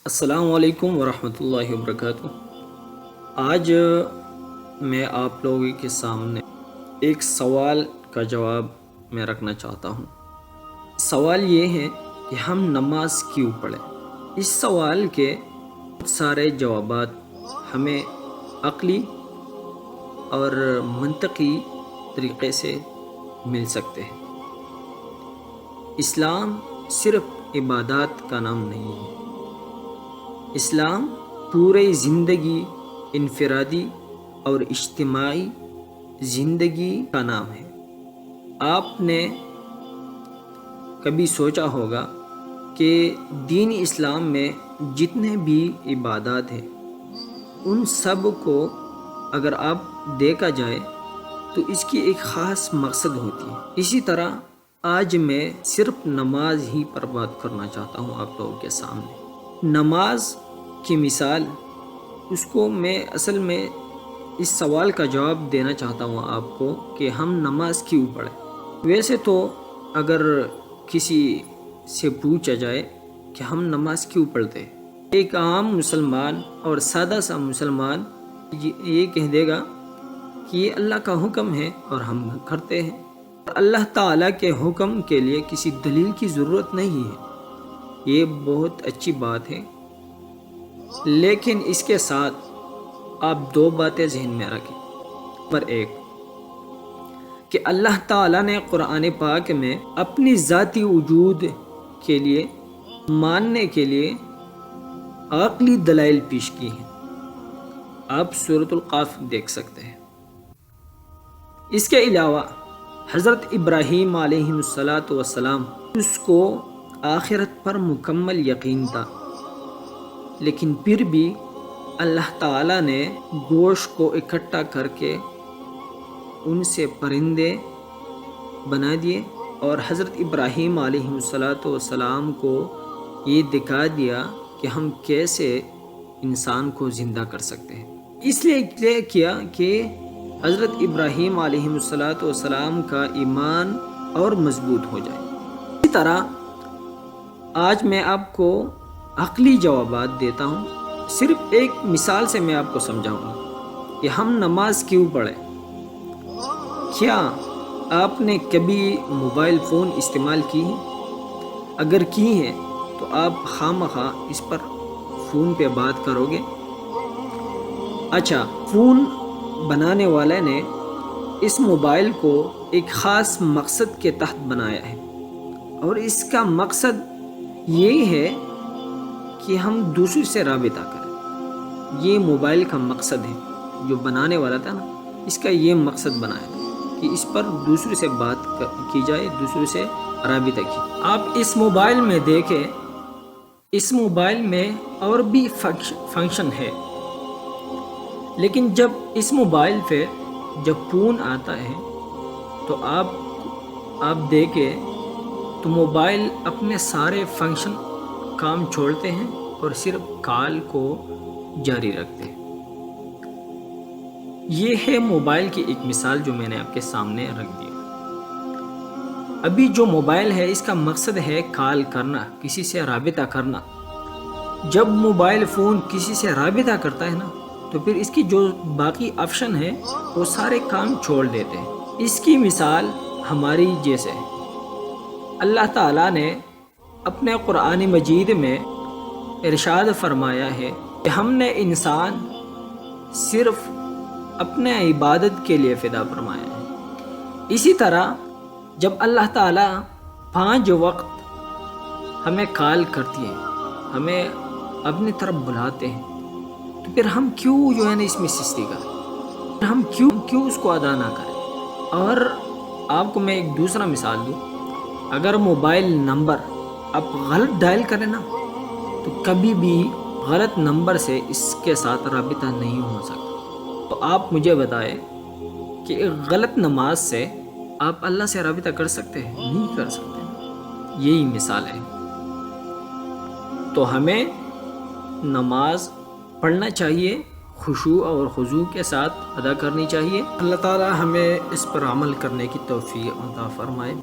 السلام علیکم ورحمۃ اللہ وبرکاتہ۔ آج میں آپ لوگوں کے سامنے ایک سوال کا جواب میں رکھنا چاہتا ہوں۔ سوال یہ ہے کہ ہم نماز کیوں پڑھیں؟ اس سوال کے بہت سارے جوابات ہمیں عقلی اور منطقی طریقے سے مل سکتے ہیں۔ اسلام صرف عبادات کا نام نہیں ہے، اسلام پورے زندگی، انفرادی اور اجتماعی زندگی کا نام ہے۔ آپ نے کبھی سوچا ہوگا کہ دین اسلام میں جتنے بھی عبادات ہیں ان سب کو اگر آپ دیکھا جائے تو اس کی ایک خاص مقصد ہوتی ہے۔ اسی طرح آج میں صرف نماز ہی پر بات کرنا چاہتا ہوں آپ لوگوں کے سامنے۔ نماز کی مثال، اس کو میں اصل میں اس سوال کا جواب دینا چاہتا ہوں آپ کو کہ ہم نماز کیوں پڑھیں۔ ویسے تو اگر کسی سے پوچھا جائے کہ ہم نماز کیوں پڑھتے ہیں، ایک عام مسلمان اور سادہ سا مسلمان یہ کہہ دے گا کہ یہ اللہ کا حکم ہے اور ہم کرتے ہیں۔ اللہ تعالیٰ کے حکم کے لیے کسی دلیل کی ضرورت نہیں ہے، یہ بہت اچھی بات ہے۔ لیکن اس کے ساتھ آپ دو باتیں ذہن میں رکھیں۔ نمبر ایک کہ اللہ تعالیٰ نے قرآن پاک میں اپنی ذاتی وجود کے لیے ماننے کے لیے عقلی دلائل پیش کی ہیں۔ آپ سورۃ القاف دیکھ سکتے ہیں۔ اس کے علاوہ حضرت ابراہیم علیہ السلام اس کو آخرت پر مکمل یقین تھا، لیکن پھر بھی اللہ تعالیٰ نے گوشت کو اکٹھا کر کے ان سے پرندے بنا دیے اور حضرت ابراہیم علیہ السلام کو یہ دکھا دیا کہ ہم کیسے انسان کو زندہ کر سکتے ہیں۔ اس لیے کیا کہ حضرت ابراہیم علیہ السلام کا ایمان اور مضبوط ہو جائے۔ اسی طرح آج میں آپ کو عقلی جوابات دیتا ہوں۔ صرف ایک مثال سے میں آپ کو سمجھاؤں گا کہ ہم نماز کیوں پڑھیں۔ کیا آپ نے کبھی موبائل فون استعمال کی ہے؟ اگر کی ہے تو آپ خواہ اس پر فون پہ بات کرو گے۔ اچھا، فون بنانے والے نے اس موبائل کو ایک خاص مقصد کے تحت بنایا ہے، اور اس کا مقصد یہ ہے کہ ہم دوسرے سے رابطہ کریں۔ یہ موبائل کا مقصد ہے، جو بنانے والا تھا نا، اس کا یہ مقصد بنایا تھا کہ اس پر دوسرے سے بات کی جائے، دوسرے سے رابطہ کی۔ آپ اس موبائل میں دیکھیں، اس موبائل میں اور بھی فنکشن ہے، لیکن جب اس موبائل پہ جب فون آتا ہے تو آپ دیکھیں تو موبائل اپنے سارے فنکشن کام چھوڑتے ہیں اور صرف کال کو جاری رکھتے ہیں۔ یہ ہے موبائل کی ایک مثال جو میں نے آپ کے سامنے رکھ دی۔ ابھی جو موبائل ہے اس کا مقصد ہے کال کرنا، کسی سے رابطہ کرنا۔ جب موبائل فون کسی سے رابطہ کرتا ہے نا تو پھر اس کی جو باقی آپشن ہے وہ سارے کام چھوڑ دیتے ہیں۔ اس کی مثال ہماری جیسے ہے۔ اللہ تعالیٰ نے اپنے قرآن مجید میں ارشاد فرمایا ہے کہ ہم نے انسان صرف اپنے عبادت کے لیے فدا فرمایا ہے۔ اسی طرح جب اللہ تعالیٰ 5 وقت ہمیں کال کرتی ہے، ہمیں اپنی طرف بلاتے ہیں، تو پھر ہم کیوں جو ہے نا اس میں سستی کریں، ہم کیوں اس کو ادا نہ کریں۔ اور آپ کو میں ایک دوسرا مثال دوں، اگر موبائل نمبر آپ غلط ڈائل کریں نا تو کبھی بھی غلط نمبر سے اس کے ساتھ رابطہ نہیں ہو سکتا۔ تو آپ مجھے بتائیں کہ ایک غلط نماز سے آپ اللہ سے رابطہ کر سکتے ہیں؟ نہیں کر سکتے۔ یہی مثال ہے۔ تو ہمیں نماز پڑھنا چاہیے، خشوع اور خضوع کے ساتھ ادا کرنی چاہیے۔ اللہ تعالی ہمیں اس پر عمل کرنے کی توفیق عطا فرمائے۔